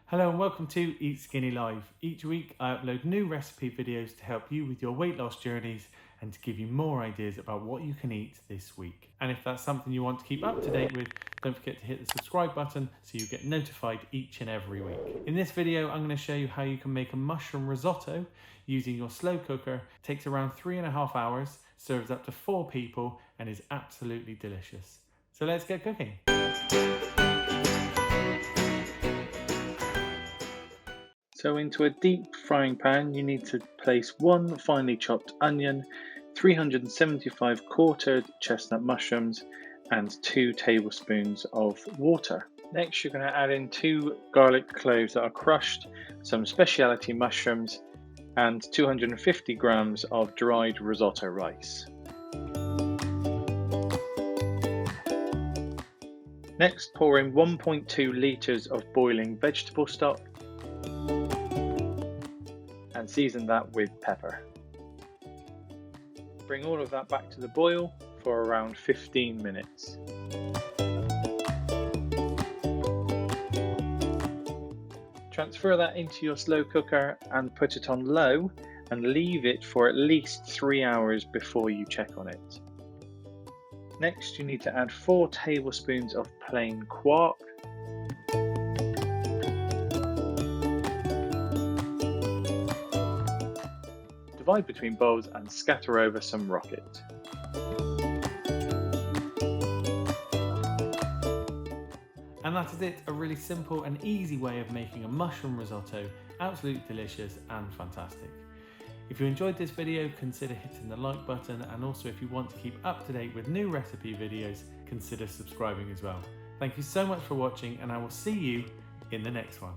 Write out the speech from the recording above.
Hello and welcome to Eat Skinny Live. Each week I upload new recipe videos to help you with your weight loss journeys and to give you more ideas about what you can eat this week. And if that's something you want to keep up to date with, don't forget to hit the subscribe button so you get notified each and every week. In this video, I'm going to show you how you can make a mushroom risotto using your slow cooker. It takes around 3.5 hours, serves up to 4 people and is absolutely delicious. So let's get cooking. So into a deep frying pan, you need to place 1 finely chopped onion, 375 quartered chestnut mushrooms, and 2 tablespoons of water. Next, you're going to add in 2 garlic cloves that are crushed, some speciality mushrooms, and 250 grams of dried risotto rice. Next, pour in 1.2 litres of boiling vegetable stock and season that with pepper. Bring all of that back to the boil for around 15 minutes. Transfer that into your slow cooker and put it on low and leave it for at least 3 hours before you check on it. Next, you need to add 4 tablespoons of plain quark, divide between bowls and scatter over some rocket. And that is it, a really simple and easy way of making a mushroom risotto, absolutely delicious and fantastic. If you enjoyed this video, consider hitting the like button, and also if you want to keep up to date with new recipe videos, consider subscribing as well. Thank you so much for watching, and I will see you in the next one.